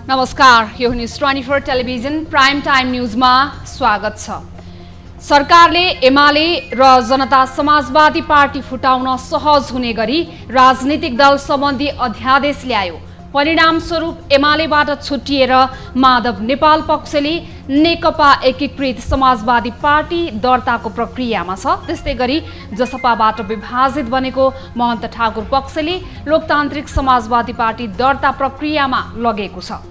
नमस्कार, यो news 24 television prime time न्यूजमा स्वागत छ। सरकारले एमाले र जनता समाजवादी पार्टी फुटाउन सहज हुने गरी राजनीतिक दल सम्बन्धी अध्यादेश ल्यायो। परिणामस्वरूप एमालेबाट छुट्टिएर माधव नेपाल पक्षले नेकपा एकीकृत समाजवादी पार्टी दर्ताको प्रक्रियामा छ। त्यस्तै गरी जसपाबाट विभाजित बनेको महन्त ठाकुर पक्षले लोकतान्त्रिक समाजवादी पार्टी दर्ता प्रक्रियामा लगेको छ।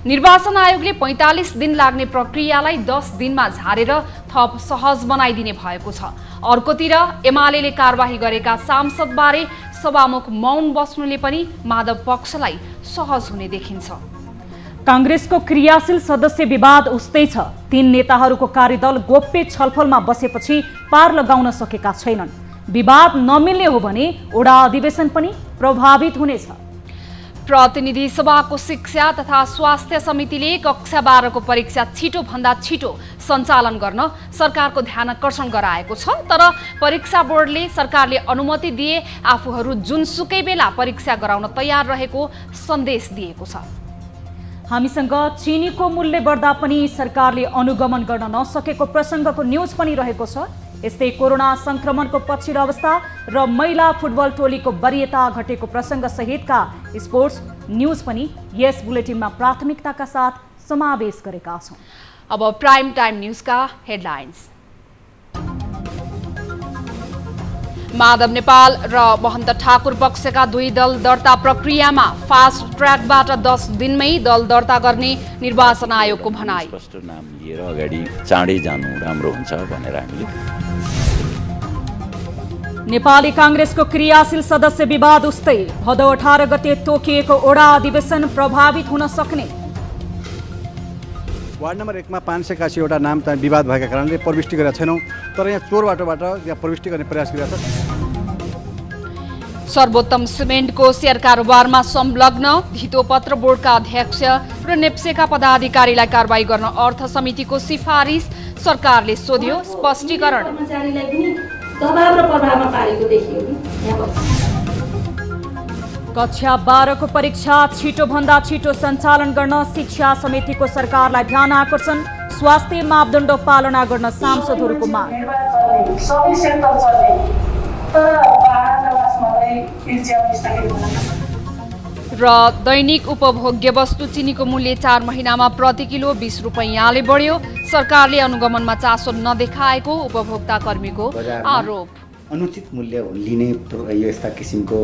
निर्वाचन आयोगले 45 दिन लाग्ने प्रक्रियालाई 10 दिनमा झारेर थप सहज बनाइदिने भएको छ। अर्कोतिर एमालेले कारबाही गरेका सांसदबारे सभामुख मौन बस्नुले पनि माधव पक्षलाई सहज हुने देखिन्छ। कांग्रेसको क्रियाशील सदस्य विवाद उस्तै छ। 3 नेताहरूको कार्यदल गोप्य छलफलमा बसेपछि पार लगाउन सकेका छैनन्। विवाद नमिल्ने हो भने ओडा अधिवेशन पनि प्रभावित हुनेछ। प्रतिनिधि सभाको शिक्षा तथा स्वास्थ्य समितिले कक्षा 12 को परीक्षा छिटो भन्दा छिटो सञ्चालन गर्न सरकारको ध्यानकर्षण गराएको छ। तर परीक्षा बोर्डले सरकारले अनुमति दिए आफूहरू जुनसुकै बेला परीक्षा गराउन तयार रहेको सन्देश दिएको छ। हामीसँग चिनीको मूल्य बढ्दा पनि सरकारले अनुगमन गर्न नसकेको प्रसङ्गको न्यूज पनि रहेको छ। यस्तै कोरोना संक्रमणको पछिल्लो अवस्था र महिला फुटबल टोलीको वरीयता घटेको प्रसङ्ग सहितका स्पोर्ट्स न्यूज पनि यस बुलेटिनमा प्राथमिकताका साथ समावेश गरेका छौं। अब प्राइम टाइम न्यूजका हेडलाइन्स। माधव नेपाल र महन्त ठाकुर पक्षका 2 दल दर्ता प्रक्रियामा फास्ट ट्र्याकबाट 10 दिनमै दल दर्ता गर्ने निर्वाचन आयोगको भनाई। स्पष्ट नाम लिएर अगाडि चाँडै जानु राम्रो हुन्छ भनेर हामीले। नेपाली कांग्रेसको क्रियाशील सदस्य विवाद उस्तै। भदौ 18 गते तोकिएको ओडा अधिवेशन प्रभावित हुन सक्ने। वार्ड नम्बर 1 मा 581 वटा नाम विवाद भएका कारणले प्रविष्टि गरेका छैनौं। तर यहाँ चोर बाटोबाट यहाँ प्रविष्टि गर्ने प्रयास गरिरहेको छ। सर्वोत्तम सिमेन्टको शेयर कारोबारमा संलग्न धितोपत्र बोर्डका अध्यक्ष र नेप्सेका पदाधिकारीलाई कारबाही गर्न अर्थ समितिको सिफारिस सरकारले सोध्यो। स्पष्टीकरण। दबाव र प्रभावमा पारेको देखियो नि। कक्षा 12 को परीक्षा छिटो भन्दा छिटो सञ्चालन गर्न शिक्षा समितिको सरकारलाई ध्यान आकर्षण। स्वास्थ्य मापदण्ड पालना गर्न सांसदहरूको माग। सबै सेक्टर चल्ने तर र दैनिक उपभोग्य वस्तु चिनीको मूल्य 4 महिनामा प्रति किलो 20 रुपैयाँले बढ्यो। सरकारले अनुगमनमा चासो नदेखाएको उपभोक्ता कर्मीको आरोप। अनुचित मूल्य लिने यो यस्ता किसिमको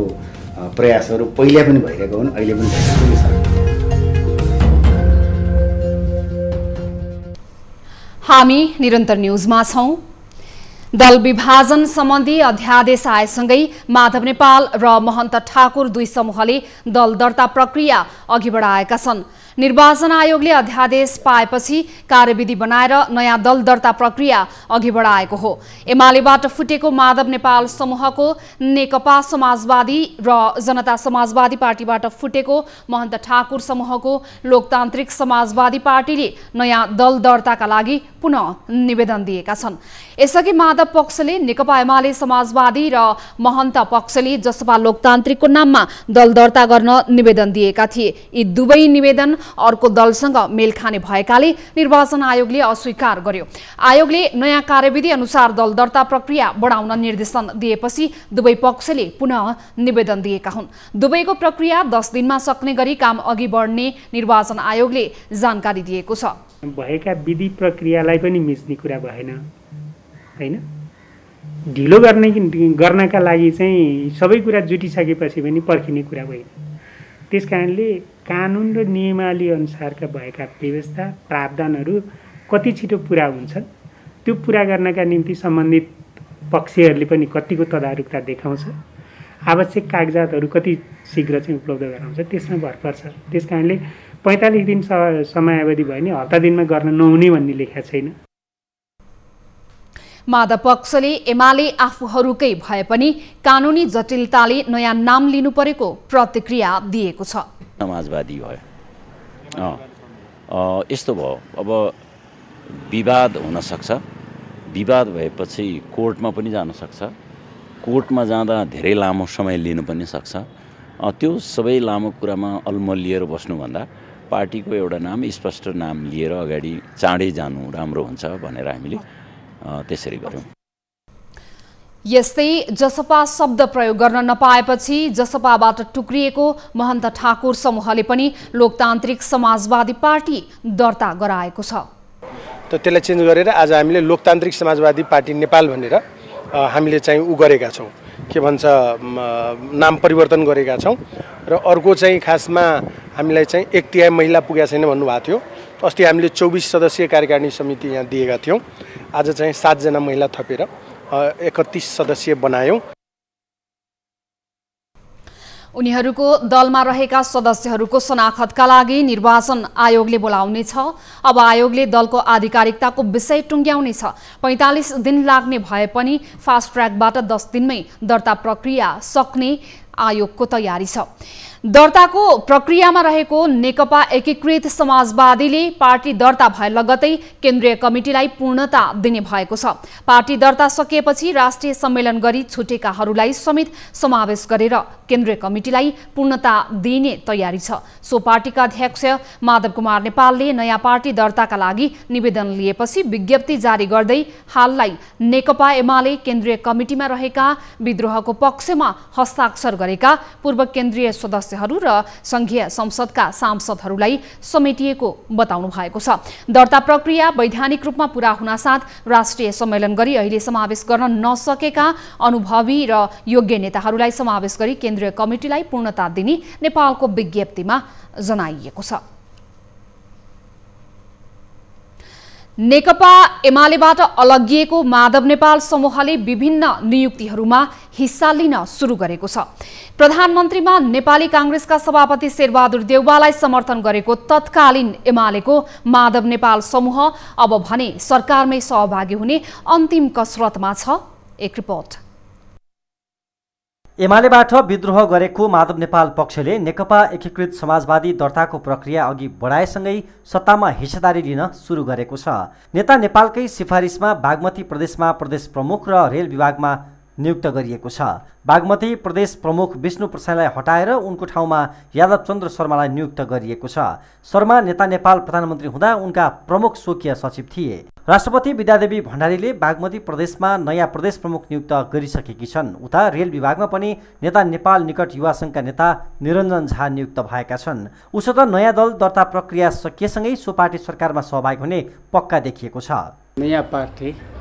प्रयासहरू पहिला पनि भइरहेको हुन्, अहिले पनि भइरहेको छ। हामी निरन्तर न्यूजमा छौं। दल विभाजन सम्बन्धी अध्यादेश आएसँगै माधव नेपाल र महन्त ठाकुर 2 समूहले दल दर्ता प्रक्रिया अघि बढाएका छन्। निर्वाचन आयोगले अध्यादेश पाएपछि कार्यविधि बनाएर नयाँ दल दर्ता प्रक्रिया अघि बढाएको हो। एमालेबाट फुटेको माधव नेपाल समूहको नेकपा समाजवादी र जनता समाजवादी पार्टीबाट फुटेको महन्त ठाकुर समूहको लोकतान्त्रिक समाजवादी पार्टीले नयाँ दल दर्ताका लागि पुनः निवेदन दिएका छन्। यसअघि माधव पक्षले नेकपा एमाले समाजवादी र महन्त पक्षले जसपा लोकतान्त्रिकको नाममा दल दर्ता गर्न निवेदन दिएका थिए। यी दुवै निवेदन अर्को दलसँग मेल खाने भएकाले निर्वाचन आयोगले अस्वीकार गर्यो। आयोगले नयाँ कार्यविधि अनुसार दल दर्ता प्रक्रिया बढाउन निर्देशन दिएपछि दुवै पक्षले पुनः निवेदन दिएका हुन्। दुवैको प्रक्रिया 10 दिनमा सक्ने गरी काम अघि बढ्ने निर्वाचन आयोगले जानकारी दिएको छ। भएका विधि प्रक्रियालाई पनि मिच्ने कुरा भएन हैन। ढिलो गर्नका लागि चाहिँ सबै कुरा जुटिसकेपछि पनि पर्खिने कुरा भएन। त्यसकारणले कानुन र नियमावली अनुसारका भएका व्यवस्था प्रावधानहरू कति छिटो पुरा हुन्छन् त्यो पुरा गर्नका निम्ति सम्बन्धित पक्षहरूले पनि कतिको तदारुकता देखाउँछ। आवश्यक कागजातहरू कति शीघ्र चाहिँ उपलब्ध गराउँछ त्यसमा भर पर्छ। त्यसकारणले 45 दिन समयावधि भयो नि हप्ता दिनमा गर्न नहुने भन्ने लेखा छैन। माधव पक्षले एमाले आफूहरूकै भए पनि कानुनी जटिलताले नयाँ नाम लिनु परेको प्रतिक्रिया दिएको छ। समाजवादी भयो यस्तो भयो। अब विवाद हुन सक्छ। विवाद भएपछि कोर्टमा पनि जान सक्छ। कोर्टमा जाँदा धेरै लामो समय लिनु पनि सक्छ। त्यो सबै लामो कुरामा अल्मलिएर बस्नुभन्दा पार्टीको एउटा नाम स्पष्ट नाम लिएर अगाडि चाँडै जानु राम्रो हुन्छ भनेर हामीले त्यसरी गर्यौँ। यस्तै जसपा शब्द प्रयोग गर्न नपाएपछि जसपाबाट टुक्रिएको महन्त ठाकुर समूहले पनि लोकतान्त्रिक समाजवादी पार्टी दर्ता गराएको छ। त त्यसलाई चेन्ज गरेर आज हामीले लोकतान्त्रिक समाजवादी पार्टी नेपाल भनेर हामीले चाहिँ गरेका छौँ, के भन्छ नाम परिवर्तन गरेका छौँ। र अर्को चाहिँ खासमा हामीलाई चाहिँ 1/3 महिला पुगेका छैन भन्नुभएको थियो। अस्ति हामीले 24 सदस्यीय कार्यकारिणी समिति यहाँ दिएका थियौँ। आज चाहिँ 7 जना महिला थपेर 31 सदस्यीय बनायौँ। उनीहरूको दलमा रहेका सदस्यहरूको शनाखतका लागि निर्वाचन आयोगले बोलाउनेछ। अब आयोगले दलको आधिकारिकताको विषय टुङ्ग्याउनेछ। 45 दिन लाग्ने भए पनि फास्ट ट्र्याकबाट 10 दिनमै दर्ता प्रक्रिया सक्ने आयोगको तयारी छ। दर्ताको प्रक्रियामा रहेको नेकपा एकीकृत समाजवादीले पार्टी दर्ता भए लगतै केन्द्रीय कमिटीलाई पूर्णता दिने भएको छ। पार्टी दर्ता सकिएपछि राष्ट्रिय सम्मेलन गरी छुटेकाहरूलाई समेत समावेश गरेर केन्द्रीय कमिटीलाई पूर्णता दिने तयारी छ। सो पार्टीका अध्यक्ष माधव कुमार नेपालले नयाँ पार्टी दर्ताका लागि निवेदन लिएपछि विज्ञप्ति जारी गर्दै हाललाई नेकपा एमाले केन्द्रीय कमिटीमा रहेका विद्रोहको पक्षमा हस्ताक्षर गरेका पूर्व केन्द्रीय सदस्यहरू र संघीय संसदका सांसदहरूलाई समेटिएको बताउनु भएको छ। दर्ता प्रक्रिया वैधानिक रूपमा पूरा हुनासाथ राष्ट्रिय सम्मेलन गरी अहिले समावेश गर्न नसकेका अनुभवी र योग्य नेताहरूलाई समावेश गरी केन्द्रीय कमिटीलाई पूर्णता दिने नेपालको विज्ञप्तिमा जनाइएको छ। नेकपा एमालेबाट अलगिएको माधव नेपाल समूहले विभिन्न नियुक्तिहरूमा हिस्सा लिन सुरु गरेको छ। प्रधानमन्त्रीमा नेपाली कांग्रेसका सभापति शेरबहादुर देउवालाई समर्थन गरेको तत्कालीन एमालेको माधव नेपाल समूह अब भने सरकारमै सहभागी हुने अन्तिम कसरतमा छ। एक रिपोर्ट। एमालेबाट विद्रोह गरेको माधव नेपाल पक्षले नेकपा एकीकृत समाजवादी दर्ताको प्रक्रिया अघि बढाएसँगै सत्तामा हिस्सेदारी लिन सुरु गरेको छ। नेता नेपालकै सिफारिसमा बागमती प्रदेशमा प्रदेश प्रमुख र रेल विभागमा नियुक्त गरिएको छ। बागमती प्रदेश प्रमुख विष्णु प्रसाईलाई हटाएर उनको ठाउँमा यादव चन्द्र शर्मालाई नियुक्त गरिएको छ। शर्मा नेता नेपाल प्रधानमन्त्री हुँदा उनका प्रमुख स्वकीय सचिव थिए। राष्ट्रपति विद्यादेवी भण्डारीले बागमती प्रदेशमा नयाँ प्रदेश प्रमुख नियुक्त गरिसकेकी छन्। उता रेल विभागमा पनि नेता नेपाल निकट युवा सङ्घका नेता निरञ्जन झा नियुक्त भएका छन्। उसो त नयाँ दल दर्ता प्रक्रिया सकिएसँगै सो पार्टी सरकारमा सहभागी हुने पक्का देखिएको छ। नयाँ पार्टी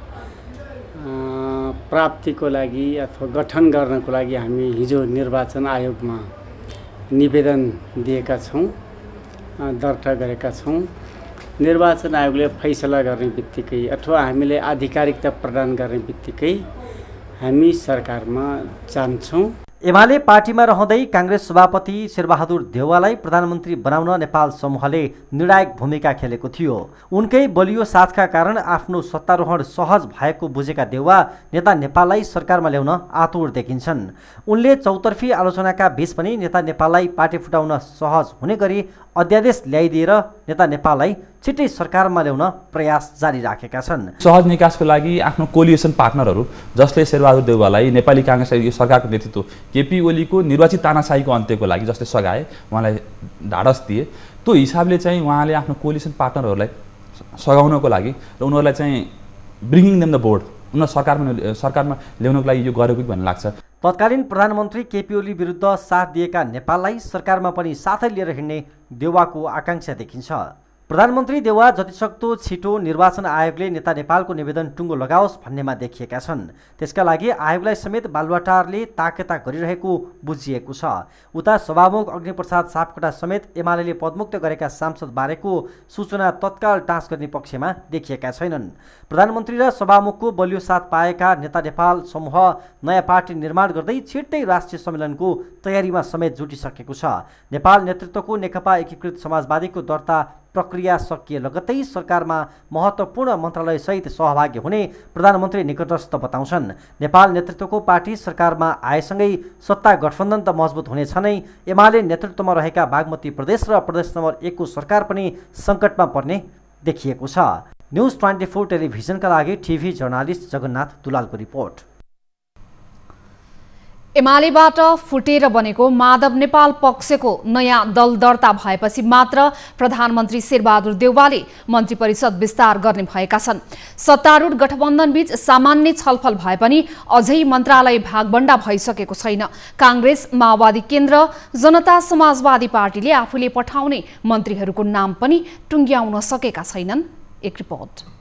प्राप्तिको लागि अथवा गठन गर्नको लागि हामी हिजो निर्वाचन आयोगमा निवेदन दिएका छौँ, दर्ता गरेका छौँ। निर्वाचन आयोगले फैसला गर्ने बित्तिकै अथवा हामीले आधिकारिकता प्रदान गर्ने बित्तिकै हामी सरकारमा जान्छौँ। एमाले पार्टीमा रहँदै कांग्रेस सभापति शेरबहादुर देउवालाई प्रधानमन्त्री बनाउन नेपाल समूहले निर्णायक भूमिका खेलेको थियो। उनकै बलियो साथका कारण आफ्नो सत्तारोहण सहज भएको बुझेका देउवा नेता नेपाललाई सरकारमा ल्याउन आतुर देखिन्छन्। उनले चौतर्फी आलोचनाका बीच पनि नेता नेपाललाई पार्टी फुटाउन सहज हुने गरी अध्यादेश ल्याइदिएर नेता नेपाललाई छिट्टै सरकारमा ल्याउन प्रयास जारी राखेका छन्। सहज निकासको लागि आफ्नो कोलिएसन पार्टनरहरू जसले शेरबहादुर देउवालाई नेपाली कांग्रेस सरकारको नेतृत्व केपी ओलीको निर्वाचित तानाशाहीको अन्त्यको लागि जसले सघाए, उहाँलाई ढाडस दिए, त्यो हिसाबले चाहिँ उहाँले आफ्नो कोलिएसन पार्टनरहरूलाई सघाउनको लागि र उनीहरूलाई चाहिँ ब्रिङिङ देम द बोर्ड उनीहरू सरकारमा ल्याउनको लागि यो गरेको भन्ने लाग्छ। तत्कालीन प्रधानमन्त्री केपी ओली विरुद्ध साथ दिएका नेपाललाई सरकारमा पनि साथै लिएर हिँड्ने देउवाको आकांक्षा देखिन्छ। प्रधानमन्त्री देउवा जतिसक्दो छिटो निर्वाचन आयोगले नेता नेपालको निवेदन टुङ्गो लगाओस् भन्नेमा देखिएका छन्। त्यसका लागि आयोगलाई समेत बालुवाटारले ताकेता गरिरहेको बुझिएको छ। उता सभामुख अग्निप्रसाद सापकोटा समेत एमालेले पदमुक्त गरेका सांसद बारेको सूचना तत्काल टाँस गर्ने पक्षमा देखिएका छैनन्। प्रधानमन्त्री र सभामुखको बलियो साथ पाएका नेता नेपाल समूह नयाँ पार्टी निर्माण गर्दै छिट्टै राष्ट्रिय सम्मेलनको तयारीमा समेत जुटिसकेको छ। नेपाल नेतृत्वको नेकपा एकीकृत समाजवादीको दर्ता प्रक्रिया सकिए लगत्तै सरकारमा महत्त्वपूर्ण मन्त्रालयसहित सहभागी हुने प्रधानमन्त्री निकटस्थ बताउँछन्। नेपाल नेतृत्वको पार्टी सरकारमा आएसँगै सत्ता गठबन्धन त मजबुत हुनेछ नै, एमाले नेतृत्वमा रहेका बागमती प्रदेश र प्रदेश नम्बर 1 को सरकार पनि सङ्कटमा पर्ने देखिएको छ। न्युज 24 टेलिभिजनका लागि टिभी जर्नालिस्ट जगन्नाथ दुलालको रिपोर्ट। एमालेबाट फुटेर बनेको माधव नेपाल पक्षको नयाँ दल दर्ता भएपछि मात्र प्रधानमन्त्री शेरबहादुर देउवाले मन्त्री परिषद विस्तार गर्ने भएका छन्। सत्तारूढ गठबन्धनबीच सामान्य छलफल भए पनि अझै मन्त्रालय भागबण्डा भइसकेको छैन। कांग्रेस, माओवादी केन्द्र, जनता समाजवादी पार्टीले आफूले पठाउने मन्त्रीहरूको नाम पनि टुङ्ग्याउन सकेका छैनन्। एक रिपोर्ट।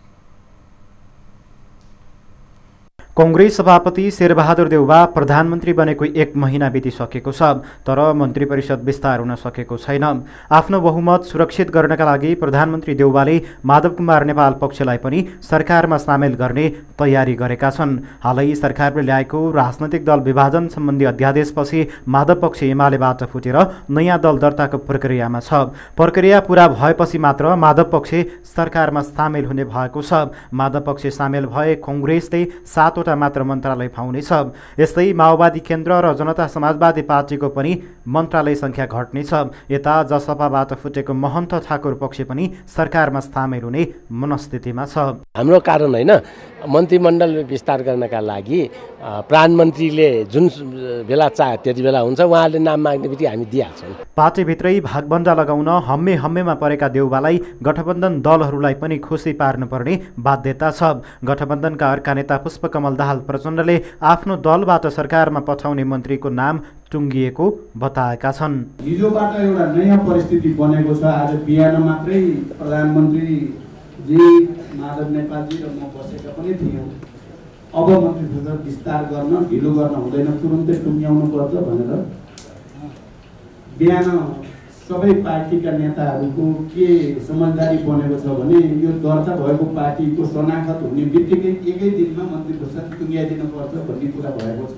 कांग्रेस सभापति शेरबहादुर देउवा प्रधानमन्त्री बनेको 1 महिना बितिसकेको छ, तर मन्त्री परिषद विस्तार हुन सकेको छैन। आफ्नो बहुमत सुरक्षित गर्नका लागि प्रधानमन्त्री देउवाले माधव कुमार नेपाल पक्षलाई पनि सरकारमा सामेल गर्ने तयारी गरेका छन्। हालै सरकारले ल्याएको राजनैतिक दल विभाजन सम्बन्धी अध्यादेशपछि माधव पक्ष एमालेबाट फुटेर नयाँ दल दर्ताको प्रक्रियामा छ। प्रक्रिया पूरा भएपछि मात्र माधव पक्ष सरकारमा सामेल हुने भएको छ। माधव पक्ष सामेल भए कांग्रेसले 7 मात्र मन्त्रालय पाउनेछ। यस्तै माओवादी केन्द्र र जनता समाजवादी पार्टीको पनि मन्त्रालय संख्या घट्नेछ। यता जसपाबाट फुटेको महन्त ठाकुर पक्ष पनि सरकारमा सामेल हुने मनस्थितिमा छ। हाम्रो कारण हैन, मन्त्रीमण्डल विस्तार गर्नका लागि प्रधानमन्त्रीले जुन बेला चाहे त्यति बेला हुन्छ, उहाँले नाम माग्ने बित्तिकै हामी दिइहाल्छौँ। पार्टीभित्रै भागबण्डा लगाउन हम्मेमा परेका देउवालाई गठबन्धन दलहरूलाई पनि खुसी पार्नुपर्ने बाध्यता छ। गठबन्धनका अर्का नेता पुष्पकमल दाहाल प्रचण्डले आफ्नो दलबाट सरकारमा पठाउने मन्त्रीको नाम टुङ्गिएको बताएका छन्। हिजोबाट एउटा नयाँ परिस्थिति बनेको छ। आज बिहान मात्रै प्रधानमन्त्री जी माधव नेपालजी र म बसेका पनि थियौँ। अब मन्त्री परिषद विस्तार गर्न ढिलो गर्न हुँदैन, तुरुन्तै टुङ्ग्याउनु पर्छ भनेर बिहान सबै पार्टीका नेताहरूको के समझदारी बनेको छ भने यो दर्ता भएको पार्टीको शनाखत हुने बित्तिकै एकै दिनमा मन्त्री परिषद टुङ्ग्याइदिनु पर्छ भन्ने कुरा भएको छ।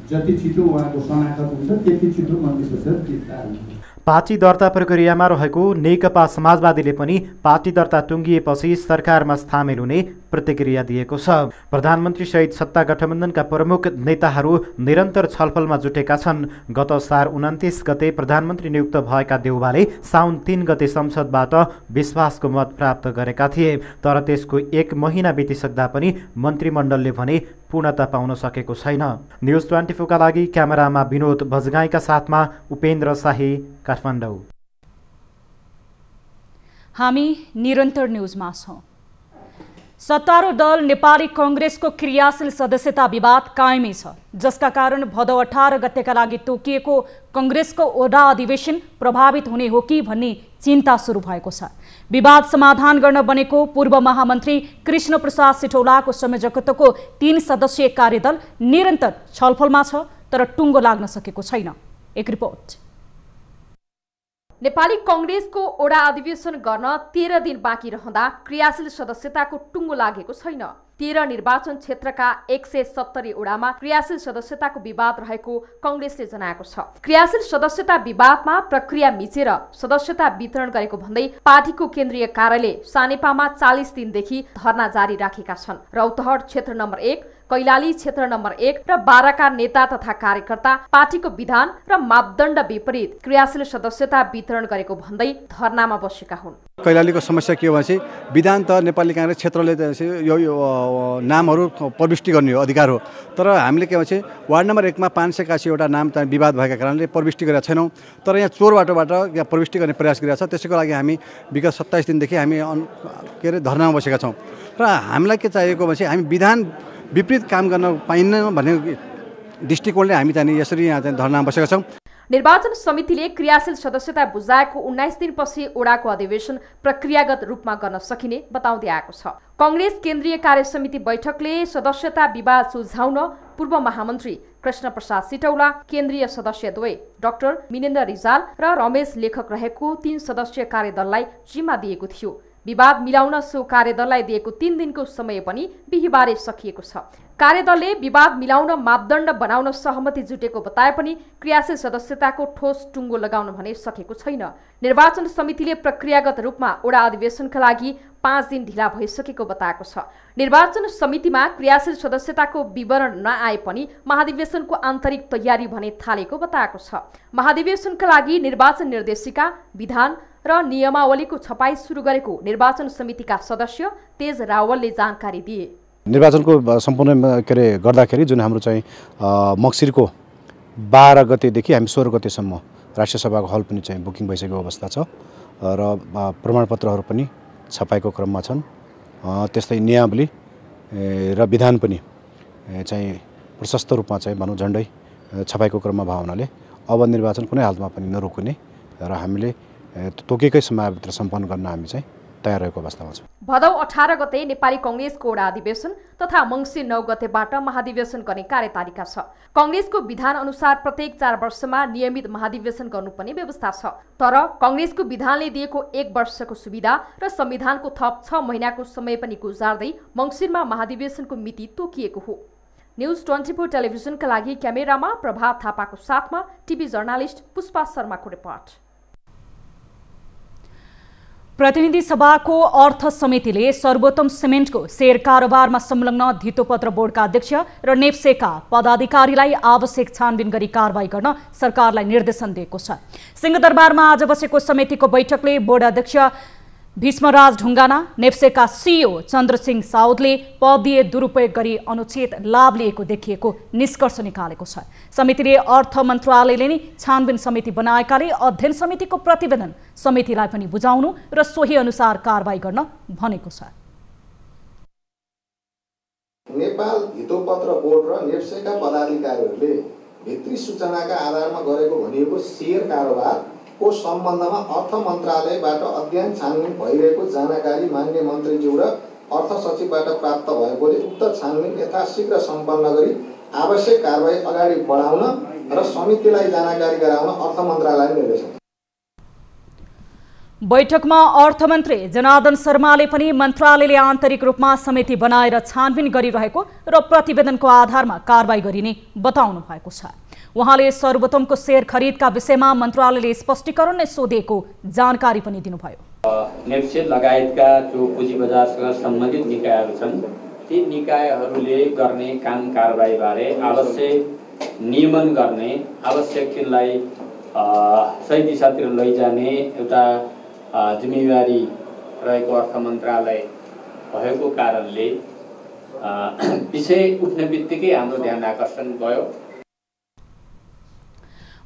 जति छिटो उहाँको शनाखत हुन्छ त्यति छिटो मन्त्री परिषद विस्तार हुन्छ। पार्टी दर्ता प्रक्रियामा रहेको नेकपा समाजवादीले पनि पार्टी दर्ता टुङ्गिएपछि सरकारमा सामेल हुने प्रतिक्रिया दिएको छ। प्रधानमन्त्री सहित सत्ता गठबन्धनका प्रमुख नेताहरू निरन्तर छलफलमा जुटेका छन्। गत सार 29 गते प्रधानमन्त्री नियुक्त भएका देउवाले साउन 3 गते संसदबाट विश्वासको मत प्राप्त गरेका थिए, तर त्यसको 1 महिना बितिसक्दा पनि मन्त्रीमण्डलले भने पूर्णता पाउन सकेको छैन। न्युज 24 का लागि क्यामेरामा विनोद बजगाईका साथमा उपेन्द्र शाही, काठमाडौँ। हामी निरन्तर न्युजमा छौं। सत्तारूढ दल नेपाली कांग्रेसको क्रियाशील सदस्यता विवाद कायमै छ, जसका कारण भदौ 18 गतेका लागि तोकिएको कांग्रेसको ओडा अधिवेशन प्रभावित हुने हो कि भन्ने चिन्ता सुरु भएको छ। विवाद समाधान गर्न बनेको पूर्व महामन्त्री कृष्ण प्रसाद सिटौलाको संयोजकत्वको 3 सदस्यीय कार्यदल निरन्तर छलफलमा छ, तर टुङ्गो लाग्न सकेको छैन। एक रिपोर्ट। नेपाली कांग्रेसको ओडा अधिवेशन गर्न 13 दिन बाँकी रहँदा क्रियाशील सदस्यताको टुङ्गो लागेको छैन। 13 निर्वाचन क्षेत्रका 170 ओडामा क्रियाशील सदस्यताको विवाद रहेको कांग्रेसले जनाएको छ। क्रियाशील सदस्यता विवादमा प्रक्रिया मिचेर सदस्यता वितरण गरेको भन्दै पार्टीको केन्द्रीय कार्यालय सानेपामा 40 दिनदेखि धरना जारी राखेका छन्। रौतहट क्षेत्र नम्बर 1, कैलाली क्षेत्र नम्बर 1 र बाराका नेता तथा कार्यकर्ता पार्टीको विधान र मापदण्ड विपरीत क्रियाशील सदस्यता वितरण गरेको भन्दै धरनामा बसेका हुन्। कैलालीको समस्या के हो भने विधान त नेपाली कांग्रेस क्षेत्रले यो नामहरू प्रविष्टि गर्ने हो, अधिकार हो, तर हामीले के भन्छ वार्ड नम्बर 1 मा 581 वटा नाम चाहिँ विवाद भएका कारणले प्रविष्टि गरेका छैनौँ, तर यहाँ चोर बाटोबाट यहाँ प्रविष्टि गर्ने प्रयास गरिरहेको छ। त्यसैको लागि हामी विगत 27 दिनदेखि हामी के अरे धरनामा बसेका छौँ र हामीलाई के चाहिएको भने हामी विधान विपरीत काम गर्न पाइन्न भन्ने दृष्टिकोणले हामी चाहिँ यसरी यहाँ चाहिँ धरनामा बसेका छौँ। निर्वाचन समितिले क्रियाशील सदस्यता बुझाएको 19 दिनपछि ओडाको अधिवेशन प्रक्रियागत रूपमा गर्न सकिने बताउँदै आएको छ। कांग्रेस केन्द्रीय कार्य समिति बैठकले सदस्यता विवाद सुल्झाउन पूर्व महामन्त्री कृष्ण प्रसाद सिटौला, केन्द्रीय सदस्य द्वय डाक्टर मिनेन्द्र रिजाल र रमेश लेखक रहेको 3 सदस्यीय कार्यदललाई जिम्मा दिएको थियो। विवाद मिलाउन सो कार्यदललाई दिएको 3 दिनको समय पनि बिहीबारे सकिएको छ। कार्यदलले विवाद मिलाउन मापदण्ड बनाउन सहमति जुटेको बताए पनि क्रियाशील सदस्यताको ठोस टुङ्गो लगाउन भने सकेको छैन। निर्वाचन समितिले प्रक्रियागत रूपमा ओडा अधिवेशनका लागि 5 दिन ढिला भइसकेको बताएको छ। निर्वाचन समितिमा क्रियाशील सदस्यताको विवरण नआए पनि महाधिवेशनको आन्तरिक तयारी भने थालेको बताएको छ। महाधिवेशनका लागि निर्वाचन निर्देशिका, विधान र नियमावलीको छपाई सुरु गरेको निर्वाचन समितिका सदस्य तेज रावलले जानकारी दिए। निर्वाचनको सम्पूर्ण के अरे गर्दाखेरि जुन हाम्रो चाहिँ मक्सिरको 12 गतेदेखि हामी 16 गतेसम्म राष्ट्रिय सभाको हल पनि चाहिँ बुकिङ भइसकेको अवस्था छ र प्रमाणपत्रहरू पनि छपाएको क्रममा छन्। त्यस्तै नियमावली र विधान पनि चाहिँ प्रशस्त रूपमा चाहिँ भनौँ झन्डै छपाएको क्रममा भएको हुनाले अब निर्वाचन कुनै हालतमा पनि नरोकिने र हामीले तोकेकै समयभित्र सम्पन्न गर्न हामी चाहिँ तयार रहेको अवस्थामा छौँ। भदौ 18 गते नेपाली कांग्रेसको वडा अधिवेशन तथा मङ्सिर 9 गतेबाट महाधिवेशन गर्ने कार्यतालिका छ। कांग्रेसको विधान अनुसार प्रत्येक 4 वर्षमा नियमित महाधिवेशन गर्नुपर्ने व्यवस्था छ। तर कांग्रेसको विधानले दिएको 1 वर्षको सुविधा र संविधानको थप 6 महिनाको समय पनि गुजार्दै मङ्सिरमा महाधिवेशनको मिति तोकिएको हो। न्यूज 24 टेलिभिजनका लागि क्यामेरामा प्रभात थापाको साथमा टिभी जर्नालिस्ट पुष्पा शर्माको रिपोर्ट। प्रतिनिधि सभाको अर्थ समितिले सर्वोत्तम सिमेन्टको शेयर कारोबारमा संलग्न धितोपत्र बोर्डका अध्यक्ष र नेप्सेका पदाधिकारीलाई आवश्यक छानबिन गरी कारबाही गर्न सरकारलाई निर्देशन दिएको छ। सिंहदरबारमा आज बसेको समितिको बैठकले बोर्ड अध्यक्ष भीष्मराज ढुङ्गाना, नेप्सेका सिइओ चन्द्रसिंह साउदले पदीय दुरुपयोग गरी अनुचित लाभ लिएको देखिएको निष्कर्ष निकालेको छ। समितिले अर्थ मन्त्रालयले नै छानबिन समिति बनाएकाले अध्ययन समितिको प्रतिवेदन समितिलाई पनि बुझाउनु र सोही अनुसार कारबाही गर्न भनेको छ। नेपाल धितोपत्र बोर्ड र नेप्सेका पदाधिकारीहरूले भित्री सूचनाका आधारमा गरेको भनिएको शेयर कारोबार को सम्बन्धमा अर्थ मन्त्रालयबाट अध्ययन छानबिन भइरहेको जानकारी मान्य मन्त्रीज्यू र अर्थ सचिवबाट प्राप्त भएकोले उक्त छानबिन यथाशीघ्र सम्पन्न गरी आवश्यक कारबाही अगाडि बढाउन र समितिलाई जानकारी गराउन अर्थ मन्त्रालयले निर्देशन। बैठकमा अर्थमन्त्री जनार्दन शर्माले पनि मन्त्रालयले आन्तरिक रूपमा समिति बनाएर छानबिन गरिरहेको र प्रतिवेदनको आधारमा कारबाही गरिने बताउनु भएको छ। उहाँले सर्वोत्तमको शेयर खरिदका विषयमा मन्त्रालयले स्पष्टीकरण नै सोधेको जानकारी पनि दिनुभयो। नेप्से लगायतका जो पुँजी बजारसँग सम्बन्धित निकायहरू छन् ती निकायहरूले गर्ने काम कारबाहीबारे आवश्यक नियमन गर्ने, आवश्यक तिनलाई सही दिशातिर लैजाने एउटा जिम्मेवारी रहेको अर्थ मन्त्रालय भएको कारणले विषय उठ्ने बित्तिकै हाम्रो ध्यान आकर्षण भयो।